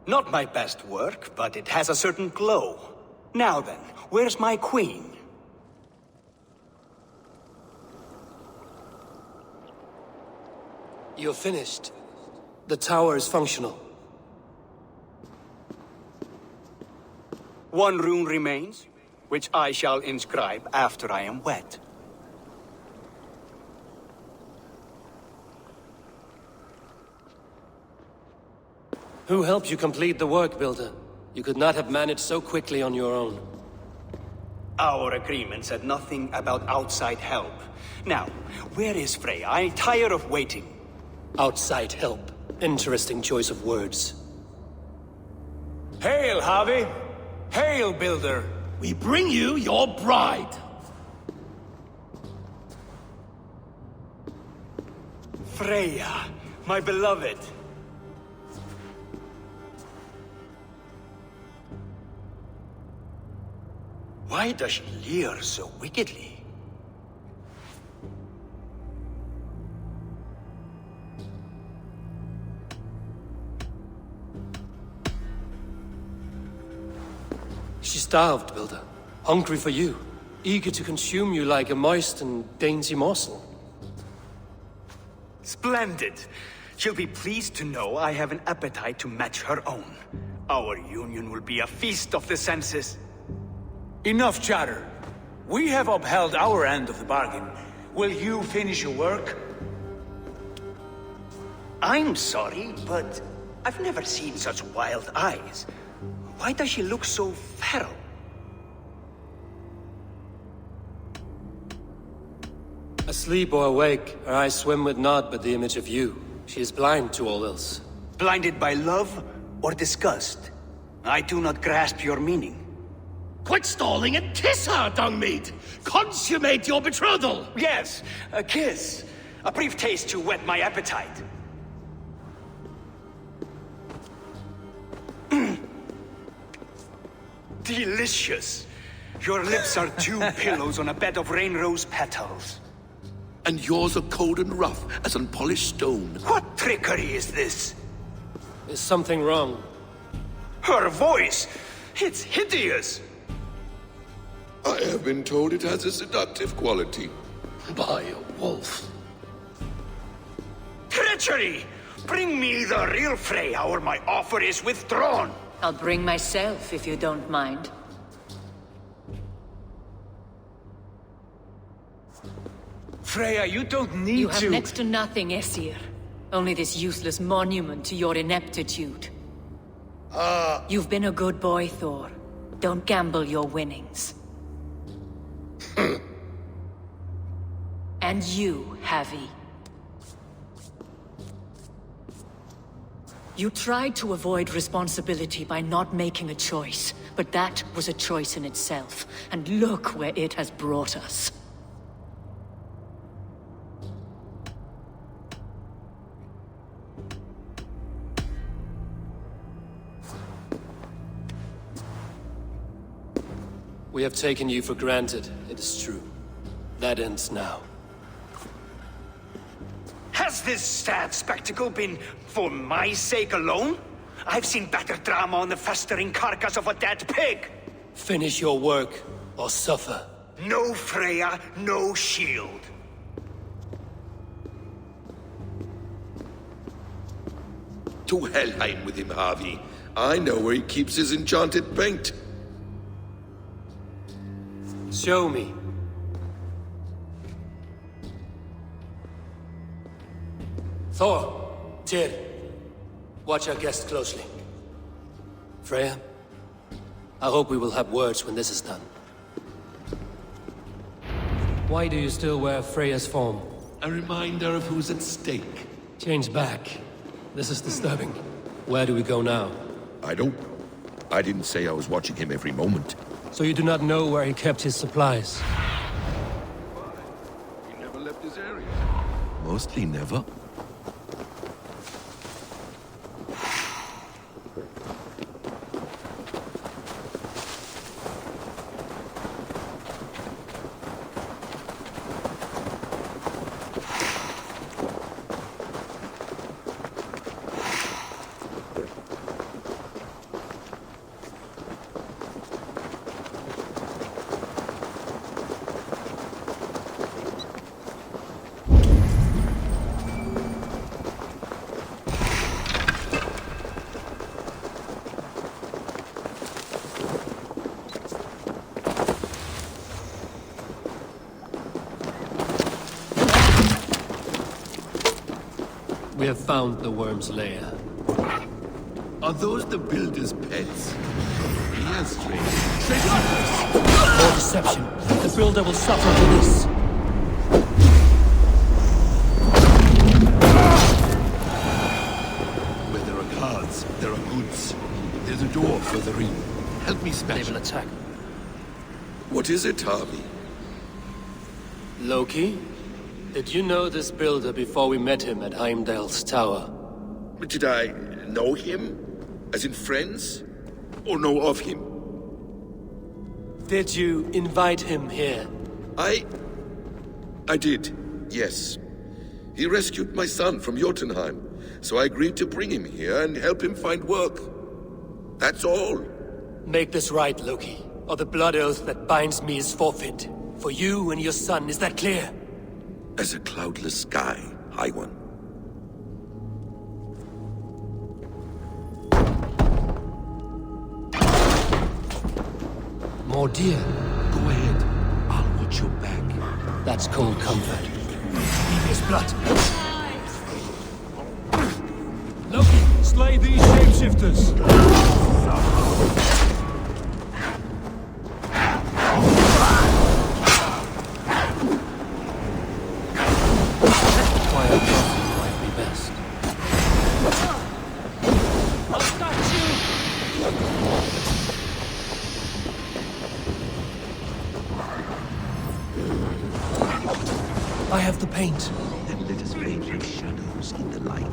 Not my best work, but it has a certain glow. Now then, where's my queen? You're finished. The tower is functional. One rune remains, which I shall inscribe after I am wed. Who helped you complete the work, Builder? You could not have managed so quickly on your own. Our agreement said nothing about outside help. Now, where is Freya? I'm tired of waiting. Outside help. Interesting choice of words. Hail, Javi! Hail, Builder! We bring you your bride! Freya, my beloved. Why does she leer so wickedly? She's starved, Builder. Hungry for you. Eager to consume you like a moist and dainty morsel. Splendid. She'll be pleased to know I have an appetite to match her own. Our union will be a feast of the senses. Enough chatter. We have upheld our end of the bargain. Will you finish your work? I'm sorry, but I've never seen such wild eyes. Why does she look so feral? Asleep or awake, her eyes swim with naught but the image of you. She is blind to all else. Blinded by love or disgust? I do not grasp your meaning. Quit stalling and kiss her, Dungmeat! Consummate your betrothal! Yes, a kiss. A brief taste to whet my appetite. Delicious. Your lips are two pillows on a bed of rain rose petals. And yours are cold and rough as unpolished stone. What trickery is this? Is something wrong? Her voice! It's hideous! I have been told it has a seductive quality. By a wolf. Treachery! Bring me the real Freya or my offer is withdrawn! I'll bring myself if you don't mind. Freya, you don't need You have to... next to nothing, Aesir. Only this useless monument to your ineptitude. You've been a good boy, Thor. Don't gamble your winnings. And you, Havi. You tried to avoid responsibility by not making a choice, but that was a choice in itself, and look where it has brought us. We have taken you for granted, it is true. That ends now. Has this sad spectacle been for my sake alone? I've seen better drama on the festering carcass of a dead pig! Finish your work, or suffer. No Freya, no shield. To Helheim with him, Harvey. I know where he keeps his enchanted paint. Show me. Thor, Tyr, watch our guest closely. Freya, I hope we will have words when this is done. Why do you still wear Freya's form? A reminder of who's at stake. Change back. This is disturbing. Where do we go now? I didn't say I was watching him every moment. So you do not know where he kept his supplies? He never left his area. Mostly never. have found the worm's lair. Are those the builder's pets? Yes, strange. More deception. The builder will suffer for this. Where there are guards, there are goods. There's a door further in. Help me They smash will it. attack. What is it, Harvey? Loki? Did you know this builder before we met him at Heimdall's tower? Did I know him? As in friends? Or know of him? Did you invite him here? I did, yes. He rescued my son from Jotunheim, so I agreed to bring him here and help him find work. That's all. Make this right, Loki, or the blood oath that binds me is forfeit. For you and your son, is that clear? As a cloudless sky, High One. More deer. Go ahead. I'll watch your back. That's cold comfort. His blood. Loki, slay these shapeshifters! Quiet crossing might be best. I'll stop you! I have the paint. Then let us paint the shadows in the light.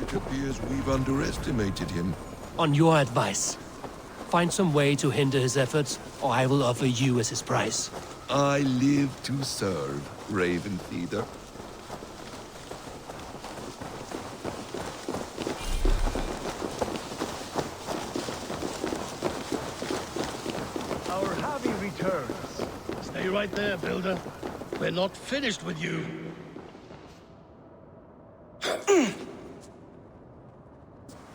It appears we've underestimated him. On your advice, find some way to hinder his efforts, or I will offer you as his price. I live to serve, Raven Feeder. Our Harvey returns. Stay right there, Builder. We're not finished with you.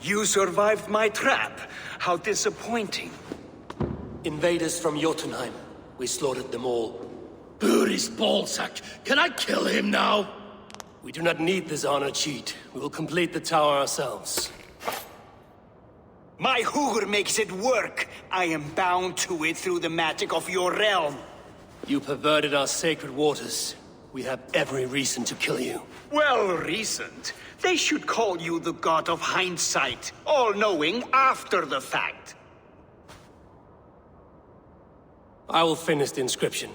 You survived my trap. How disappointing. Invaders from Jotunheim. We slaughtered them all. Buri's ballsack. Can I kill him now? We do not need this honor cheat. We will complete the tower ourselves. My Hugr makes it work. I am bound to it through the magic of your realm. You perverted our sacred waters. We have every reason to kill you. Well reasoned. They should call you the god of hindsight, all-knowing after the fact. I will finish the inscription.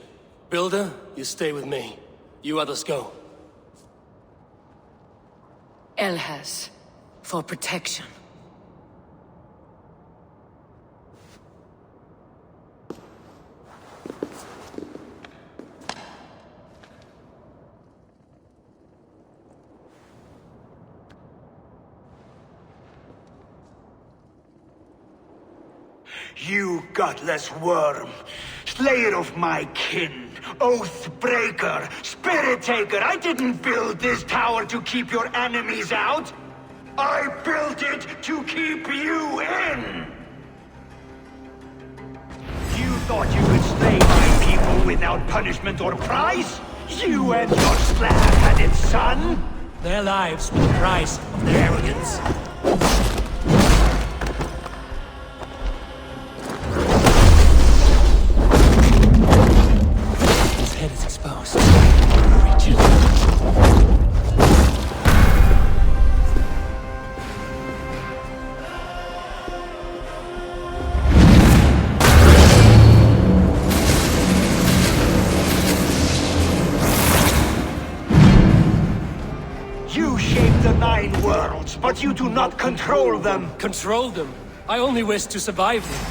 Builder, you stay with me. You others go. Elhas, for protection. You godless worm, slayer of my kin, oath breaker, spirit taker, I didn't build this tower to keep your enemies out. I built it to keep you in. You thought you could slay my people without punishment or prize? You and your slab-headed son? Their lives were the price of their arrogance. His head is exposed. Reach it. You shape the 9 worlds, but you do not control them. Control them. I only wish to survive them.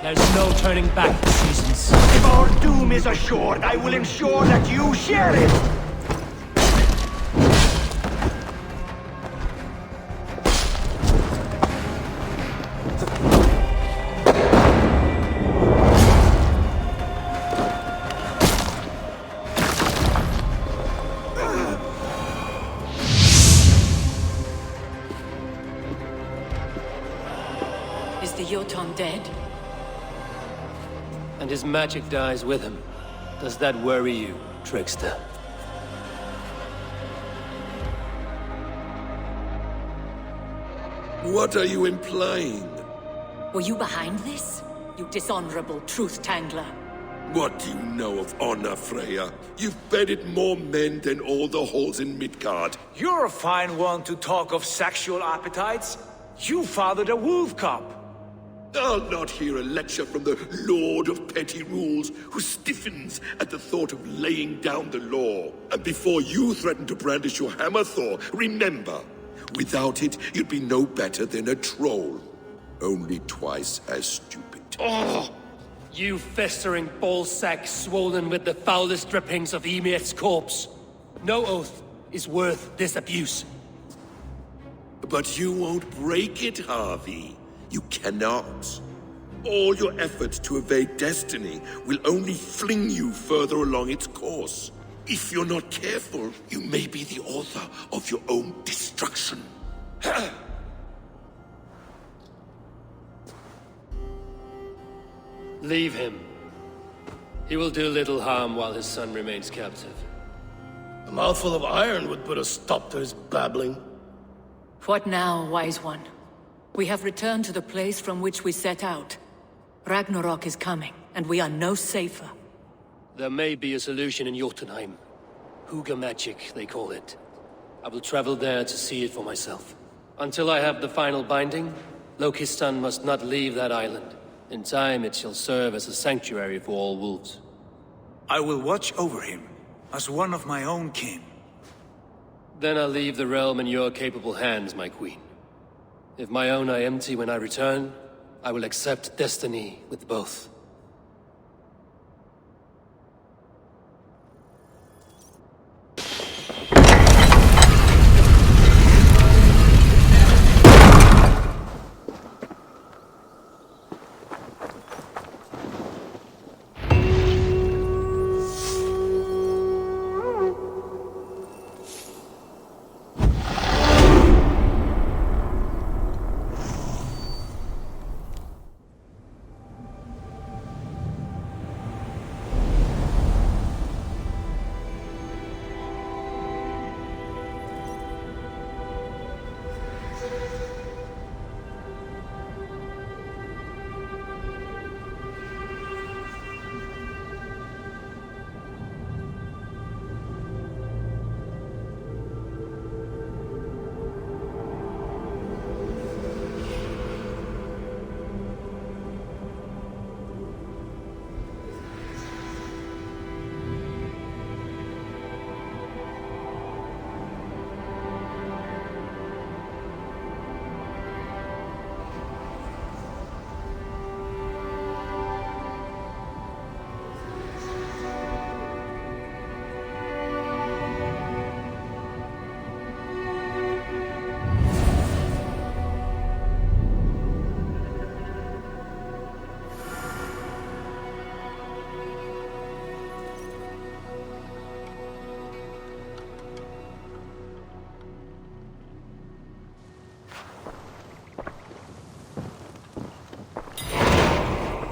There's no turning back the seasons. If our doom is assured, I will ensure that you share it! Is the Jotun dead? And his magic dies with him. Does that worry you, trickster? What are you implying? Were you behind this? You dishonorable truth-tangler. What do you know of honor, Freya? You've bedded more men than all the halls in Midgard. You're a fine one to talk of sexual appetites. You fathered a wolf cub. I'll not hear a lecture from the Lord of Petty Rules, who stiffens at the thought of laying down the law. And before you threaten to brandish your hammer, Thor, remember, without it, you'd be no better than a troll. Only twice as stupid. Oh! You festering ballsack swollen with the foulest drippings of Ymir's corpse. No oath is worth this abuse. But you won't break it, Harvey. You cannot. All your efforts to evade destiny will only fling you further along its course. If you're not careful, you may be the author of your own destruction. Leave him. He will do little harm while his son remains captive. A mouthful of iron would put a stop to his babbling. What now, wise one? We have returned to the place from which we set out. Ragnarok is coming, and we are no safer. There may be a solution in Jotunheim. Huga magic, they call it. I will travel there to see it for myself. Until I have the final binding, Lokistan must not leave that island. In time, it shall serve as a sanctuary for all wolves. I will watch over him, as one of my own kin. Then I'll leave the realm in your capable hands, my queen. If my own are empty when I return, I will accept destiny with both.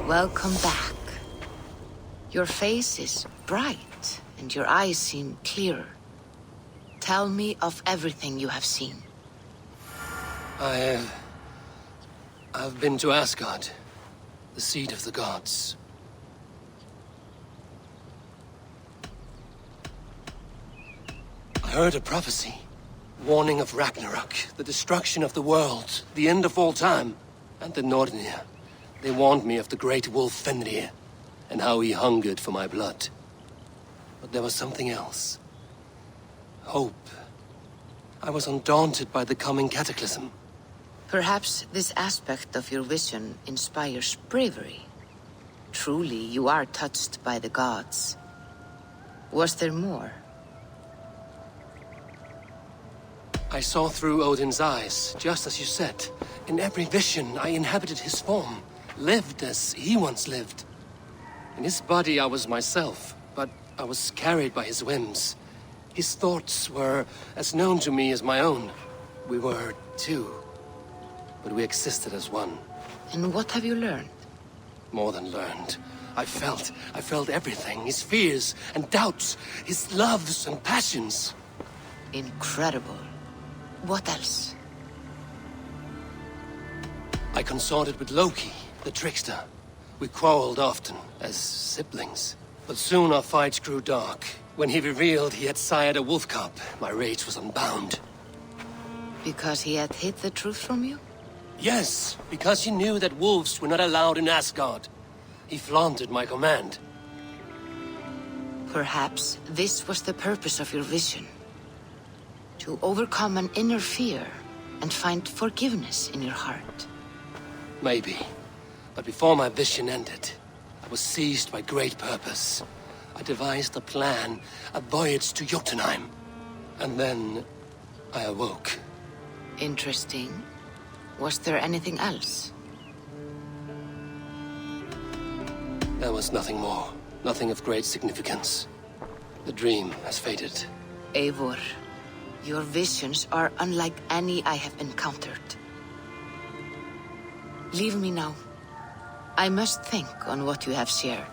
Welcome back. Your face is bright, and your eyes seem clearer. Tell me of everything you have seen. I've been to Asgard, the seat of the gods. I heard a prophecy, warning of Ragnarok, the destruction of the world, the end of all time, and the Nornir. They warned me of the great wolf Fenrir, and how he hungered for my blood. But there was something else. Hope. I was undaunted by the coming cataclysm. Perhaps this aspect of your vision inspires bravery. Truly, you are touched by the gods. Was there more? I saw through Odin's eyes, just as you said. In every vision, I inhabited his form, lived as he once lived. In his body, I was myself, but I was carried by his whims. His thoughts were as known to me as my own. We were two, but we existed as one. And what have you learned? More than learned. I felt everything. His fears and doubts, his loves and passions. Incredible. What else? I consorted with Loki, the trickster. We quarreled often, as siblings. But soon our fights grew dark. When he revealed he had sired a wolf cub, my rage was unbound. Because he had hid the truth from you? Yes, because he knew that wolves were not allowed in Asgard. He flaunted my command. Perhaps this was the purpose of your vision. To overcome an inner fear and find forgiveness in your heart. Maybe. But before my vision ended, I was seized by great purpose. I devised a plan, a voyage to Jotunheim. And then I awoke. Interesting. Was there anything else? There was nothing more. Nothing of great significance. The dream has faded. Eivor, your visions are unlike any I have encountered. Leave me now. I must think on what you have shared.